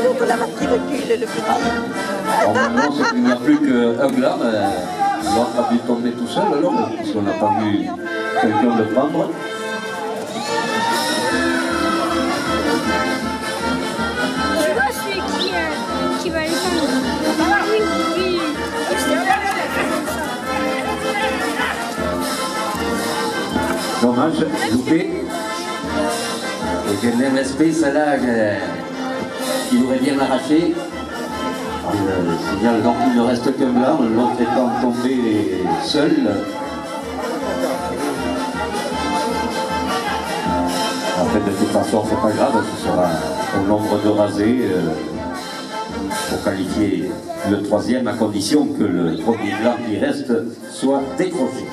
l'autre là qui recule le plus bas. Alors maintenant, c'est qu'il n'y a plus qu'un gland. L'autre a dû tomber tout seul alors, parce qu'on n'a pas vu quelqu'un le prendre. Je vois celui qui va le prendre. Oui, oui. Dommage, loupé. Et j'ai le même esprit, celle-là, qu'il aurait bien arraché. Le signal, donc il ne reste qu'un gland, l'autre étant tombé seul. En fait, de toute façon, c'est pas grave, ce sera au nombre de rasés pour qualifier le troisième, à condition que le premier gland qui reste soit décroché.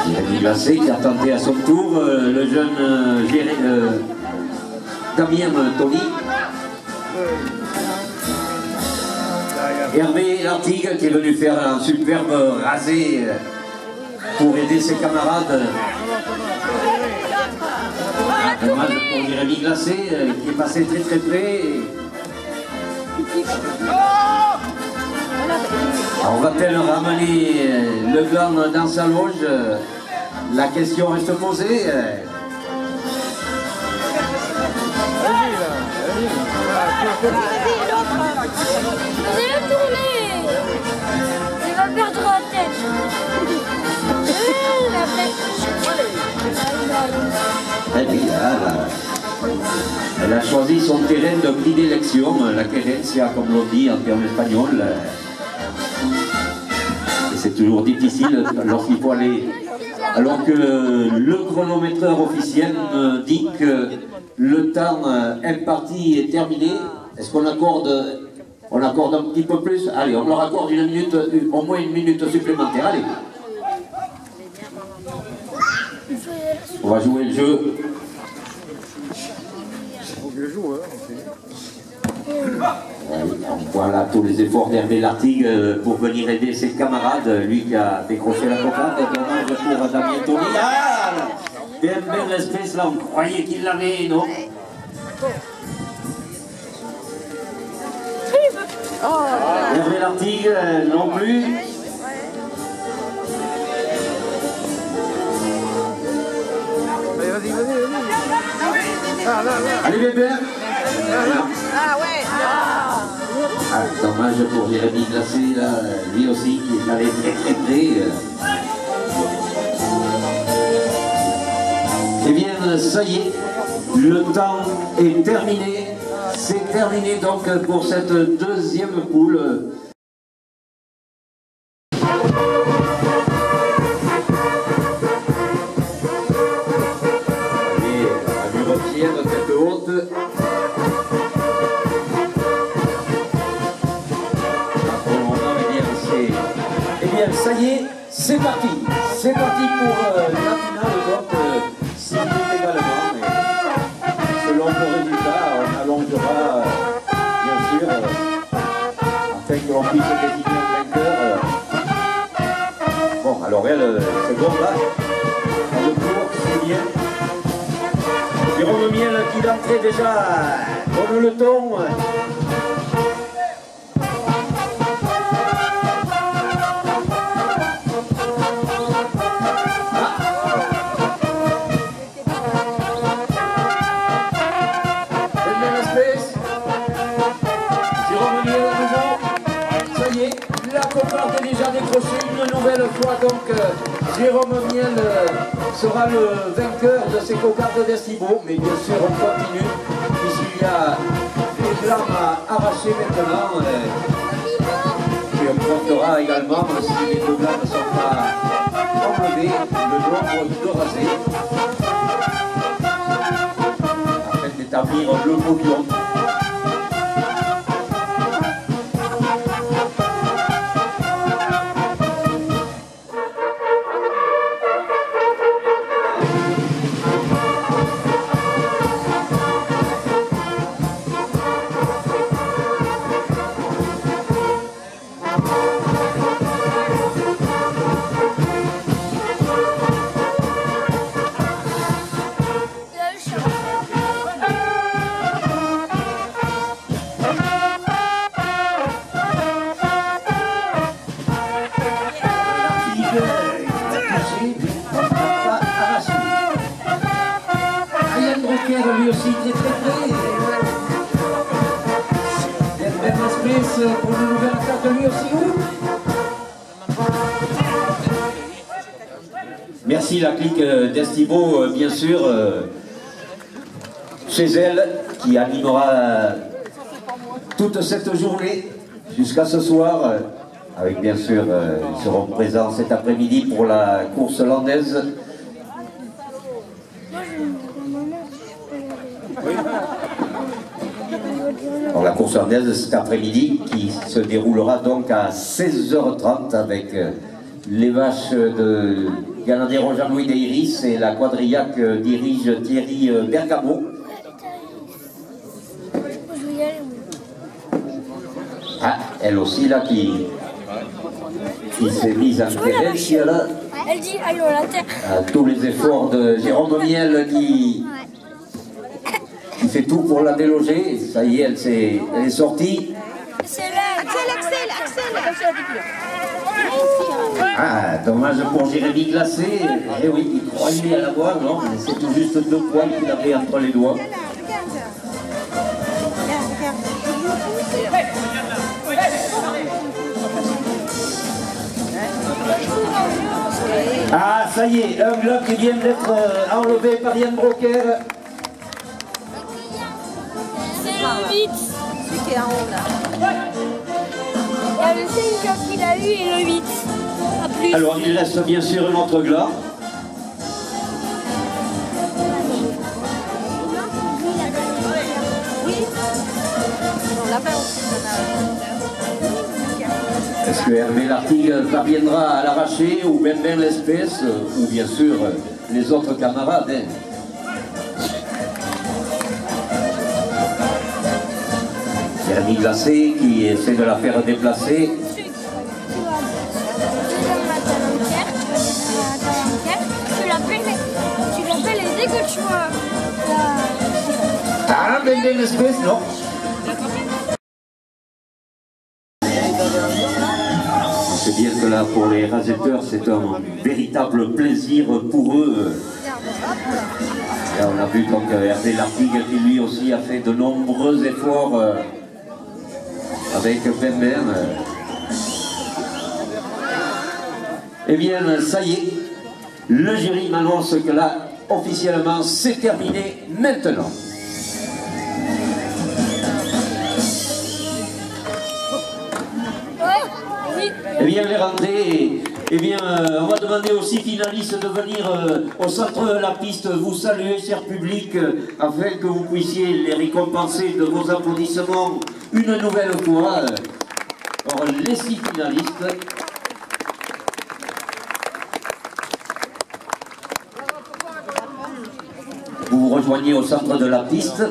Jérémy Glacé qui a tenté à son tour, le jeune Damien Tony. Hervé Lartigue qui est venu faire un superbe rasé pour aider ses camarades. Dommage pour Jérémy Glacé qui est passé très très près. Alors, va-t-elle ramener le gland dans sa loge? La question reste posée. Vous allez tourner. Il va perdre la tête. Eh bien, elle a choisi son terrain de prédilection, la querencia, comme l'on dit en termes espagnols. Et c'est toujours difficile lorsqu'il faut aller. Alors que le chronométreur officiel me dit que le temps imparti est terminé. Est-ce qu'on accorde un petit peu plus? Allez, on leur accorde une minute, au moins une minute supplémentaire. Allez. On va jouer le jeu. Voilà tous les efforts d'Hervé Lartigue pour venir aider ses camarades, lui qui a décroché la cocarde. Dommage pour Damien Tony. Ah, bien belle espèce là, on croyait qu'il l'avait, non? Hervé Lartigue non plus. Allez bébé. Ah ouais. Ah, dommage pour Jérémy Glacé, là, lui aussi qui est allé très très près. Eh bien, ça y est, le temps est terminé. C'est terminé donc pour cette deuxième poule. Allez, à lui retire tête haute. Ça y est, c'est parti. C'est parti pour la finale, donc 6 minutes également. Mais selon le résultat, on allongera, bien sûr, afin que l'on puisse désigner un vainqueur. Bon, alors elle, c'est bon là. Dans le cours, c'est bien. Jérôme Miel qui d'entrée déjà donne le ton. Une nouvelle fois donc Jérôme Miel sera le vainqueur de ces cocardes d'Estibo, mais bien sûr on continue puisqu'il y a des glands à arracher maintenant et on comptera également si les deux glands ne sont pas enlevés le nombre de rasés afin d'établir le podium. Merci la clique d'Estibo, bien sûr, chez elle, qui animera toute cette journée jusqu'à ce soir. Avec bien sûr, ils seront présents cet après-midi pour la course landaise. Alors, la course landaise cet après-midi qui se déroulera donc à 16h30 avec les vaches de Ganadero Jean-Louis d'Iris et la quadrilla que dirige Thierry Bergamo. Ah, elle aussi là qui s'est mise en querelle, là. Elle dit allô la terre. Tous les efforts de Jérôme Miel qui fait tout pour la déloger. Ça y est, elle est sortie. C'est là. Axel. Ah, dommage pour Jérémy Glacé. Eh oui, il croyait à la voir, non? C'est tout juste 2 points qu'il avait entre les doigts. Ah, ça y est, un bloc qui vient d'être enlevé par Yann Broker. C'est le 8. Celui qui est en haut là. Il y a le 5 qu'il a eu et le 8. À plus. Alors, il reste bien sûr un autre glas. On l'a fait aussi. Est-ce que Hervé Lartigue parviendra à l'arracher, ou même l'espèce, ou bien sûr les autres camarades, hein. Jérémy Glacé qui essaie de la faire déplacer. Tu l'appelles et dès que tu vois. Ah, même l'espèce, non. C'est bien que là, pour les rasetteurs, c'est un véritable plaisir pour eux. Là, on a vu donc Hervé Lartigue qui lui aussi a fait de nombreux efforts avec Bemben. Eh bien, ça y est, le jury m'annonce que là, officiellement, c'est terminé maintenant. Eh bien, les rentrées, eh bien, on va demander aux 6 finalistes de venir au centre de la piste vous saluer, cher public, afin que vous puissiez les récompenser de vos applaudissements une nouvelle fois. Alors, les 6 finalistes. Vous vous rejoignez au centre de la piste.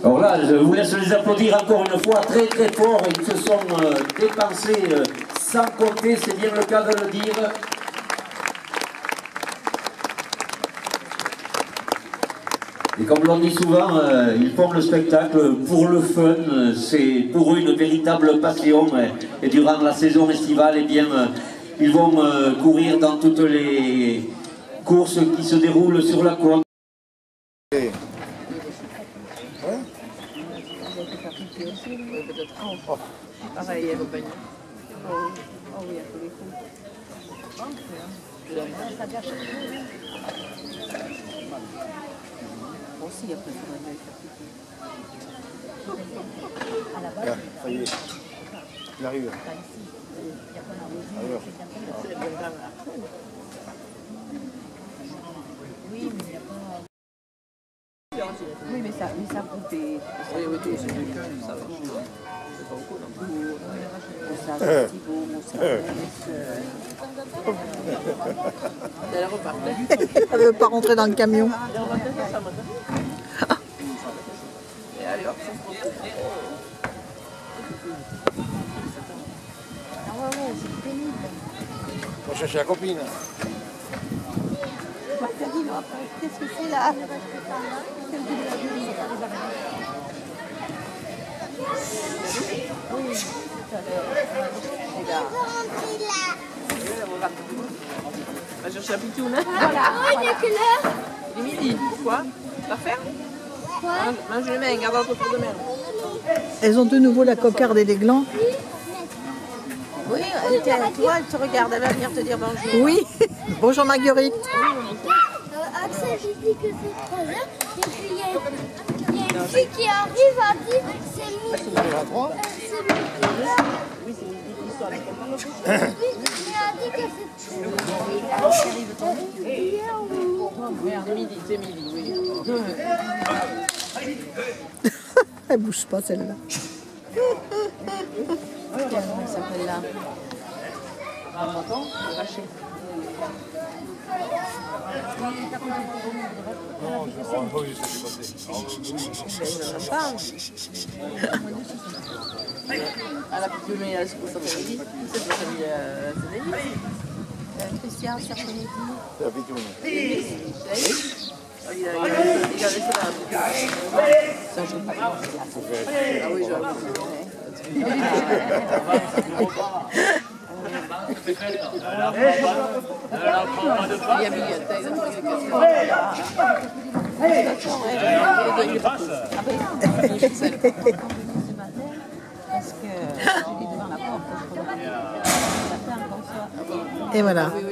Alors là, je vous laisse les applaudir encore une fois très très fort. Ils se sont dépensés sans compter, c'est bien le cas de le dire. Et comme l'on dit souvent, ils font le spectacle pour le fun, c'est pour eux une véritable passion. Et durant la saison estivale, eh bien, ils vont courir dans toutes les courses qui se déroulent sur la côte. Pareil, elle va baigner. Oh oui, à tous les coups. Aussi, après, Ah, ça y est. Il arrive. Alors. Oui, mais ça groupé. Oui, oui, tout, c'est du cœur, ça va. C'est pas beaucoup, non? Ça, Thibaut, elle repartait. Elle ne veut pas rentrer dans le camion. Et allez hop, ça se pose. Ah ouais, c'est pénible. Faut chercher la copine. Qu'est-ce que c'est là? Oui, tout à l'heure. Regarde. On va chercher la pitoune. Voilà. Oh, il est quelle heure? Il est midi. Pourquoi? Tu vas refaire? Quoi? Mange les mains, garde l'autre pour demain. Elles ont de nouveau la cocarde et les glands. Oui, toi, elle te regarde, elle va venir te dire bonjour. Oui. Bonjour Marguerite. Axel, j'ai dit que c'est 3 heures. Et puis il y a une fille qui arrive à dire c'est midi. C'est à 3. C'est midi là. Oui, c'est midi qui sort avec elle. Oui, mais elle a dit que c'est Oui, c'est midi, oui. Elle bouge pas celle-là. Comment ça s'appelle là? Lâché. Ah, la petite mais elle se pose sur Kennedy. C'est pas Kennedy. Christian sur Kennedy. C'est la pitoune. Il a laissé là. Ça, je ne sais pas. Ah oui, je vois. Il y a Biguette, il a trouvé quelque chose. Et voilà. Oui,